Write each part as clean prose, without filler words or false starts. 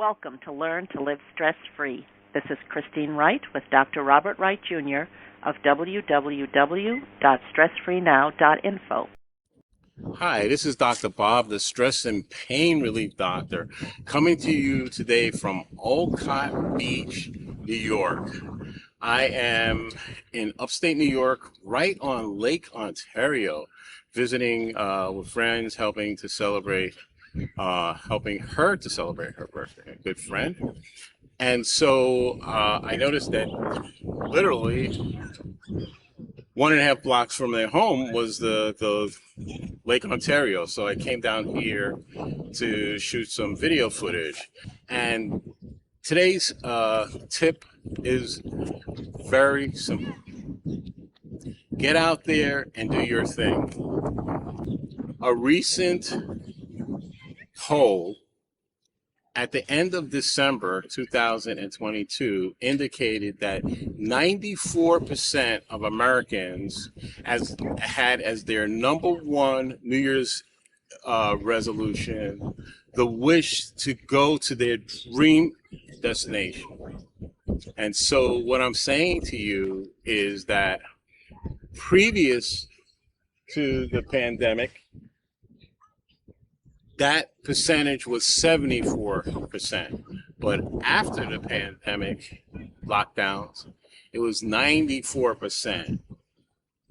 Welcome to Learn to Live Stress-Free. This is Christine Wright with Dr. Robert Wright Jr. of www.stressfreenow.info. Hi, this is Dr. Bob, the Stress and Pain Relief Doctor, coming to you today from Olcott Beach, New York. I am in upstate New York, right on Lake Ontario, visiting with friends, helping her to celebrate her birthday, a good friend. And so I noticed that literally 1.5 blocks from their home was the Lake Ontario. So I came down here to shoot some video footage. And today's tip is very simple. Get out there and do your thing. A recent poll at the end of December 2022 indicated that 94% of Americans had as their number one New Year's resolution the wish to go to their dream destination. And so what I'm saying to you is that previous to the pandemic, that percentage was 74%. But after the pandemic lockdowns, it was 94%.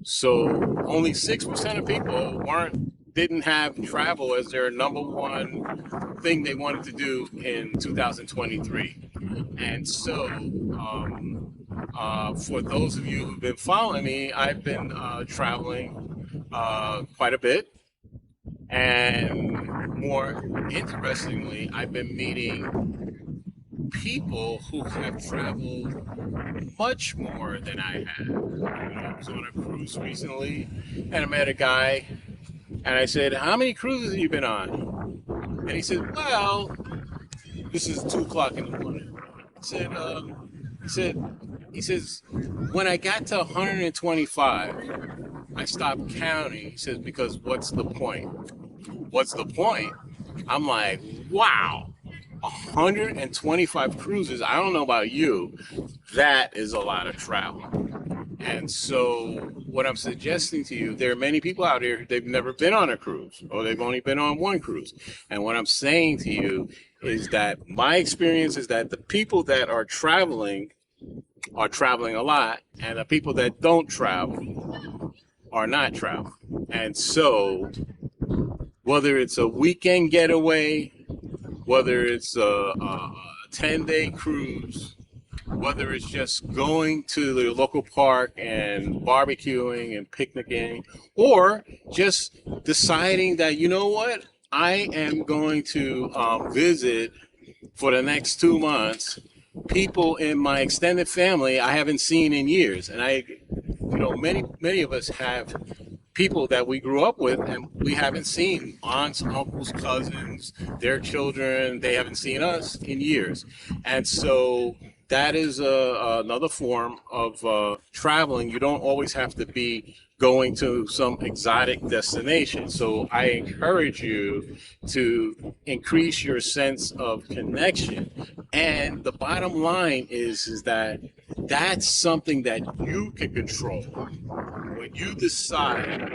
So only 6% of people didn't have travel as their number one thing they wanted to do in 2023. And so for those of you who've been following me, I've been traveling quite a bit. And more interestingly, I've been meeting people who have traveled much more than I have. I was on a cruise recently, and I met a guy, and I said, "How many cruises have you been on?" And he said, "Well," this is 2 o'clock in the morning. He says, "When I got to 125, I stopped counting." He says, "Because what's the point?" What's the point? I'm like, wow, 125 cruises. I don't know about you. That is a lot of travel. And so what I'm suggesting to you, there are many people out here, they've never been on a cruise, or they've only been on one cruise. And what I'm saying to you is that my experience is that the people that are traveling a lot, and the people that don't travel are not traveling. And so whether it's a weekend getaway, whether it's a 10-day cruise, whether it's just going to the local park and barbecuing and picnicking, or just deciding that, you know what, I am going to visit for the next 2 months people in my extended family I haven't seen in years. And many of us have people that we grew up with and we haven't seen, aunts, uncles, cousins, their children, they haven't seen us in years. And so that is another form of traveling. You don't always have to be going to some exotic destination. So I encourage you to increase your sense of connection. And the bottom line is that that's something that you can control. When you decide,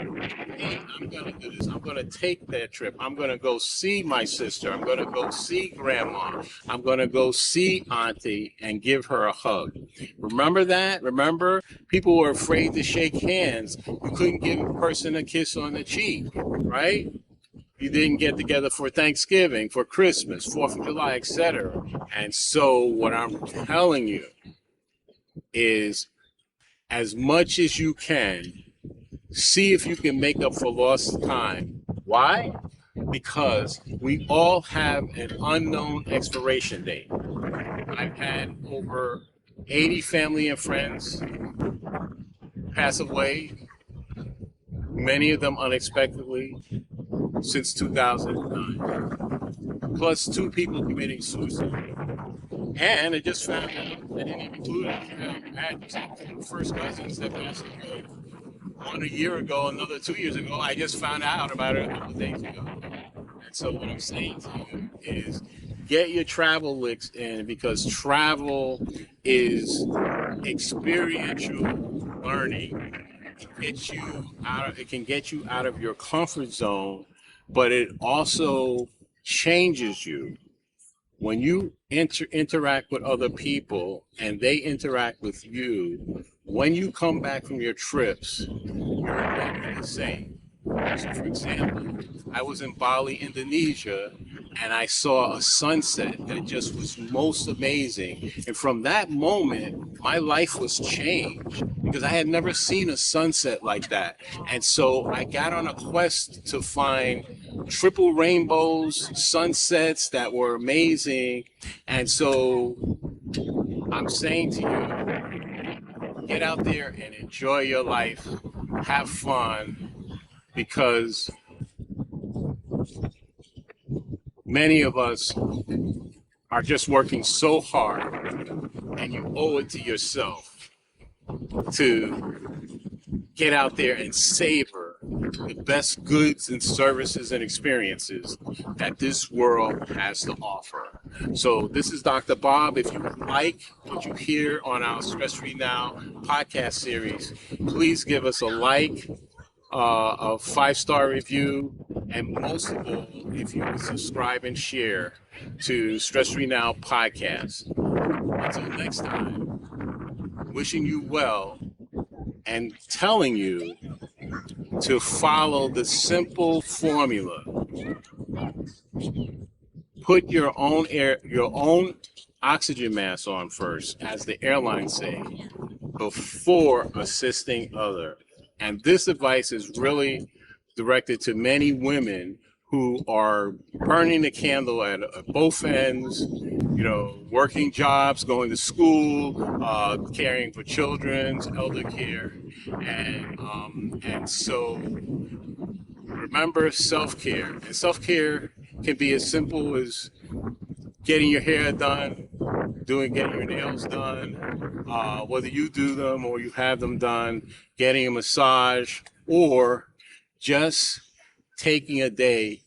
hey, I'm going to do this, I'm going to take that trip, I'm going to go see my sister, I'm going to go see grandma, I'm going to go see auntie and give her a hug. Remember that? Remember, people were afraid to shake hands. You couldn't give a person a kiss on the cheek, right? You didn't get together for Thanksgiving, for Christmas, 4th of July, etc. And so what I'm telling you is, as much as you can, see if you can make up for lost time. Why? Because we all have an unknown expiration date. I've had over 80 family and friends pass away, many of them unexpectedly, since 2009, plus 2 people committing suicide. And I just found out that it included first cousins that passed away. One a year ago, another 2 years ago. I just found out about it a couple of days ago. And so what I'm saying to you is get your travel licks in, because travel is experiential learning. It can get you out of your comfort zone, but it also changes you. When you interact with other people and they interact with you, when you come back from your trips, you're never the same. So, for example, I was in Bali, Indonesia, and I saw a sunset that just was most amazing. And from that moment, my life was changed because I had never seen a sunset like that. And so I got on a quest to find triple rainbows, sunsets that were amazing. And so I'm saying to you, get out there and enjoy your life, have fun, because many of us are just working so hard, and you owe it to yourself to get out there and savor the best goods and services and experiences that this world has to offer. So this is Dr. Bob. If you like what you hear on our Stress Free Now podcast series, please give us a like, a 5-star review, and most of all, if you would subscribe and share to Stress Free Now podcast. Until next time, wishing you well and telling you to follow the simple formula. Put your own oxygen mask on first, as the airlines say, before assisting others. And this advice is really directed to many women who are burning the candle at both ends, working jobs, going to school, caring for children's elder care. And so remember self-care. And self-care can be as simple as getting your hair done, getting your nails done, whether you do them or you have them done, getting a massage, or just taking a day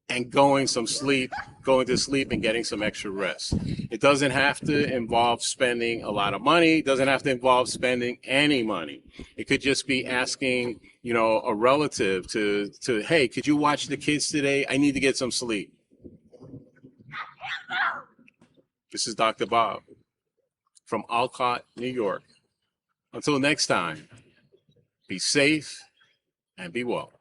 and going to sleep and getting some extra rest. It doesn't have to involve spending a lot of money. It doesn't have to involve spending any money. It could just be asking, a relative to, hey, could you watch the kids today? I need to get some sleep. This is Dr. Bob from Olcott, New York. Until next time, be safe and be well.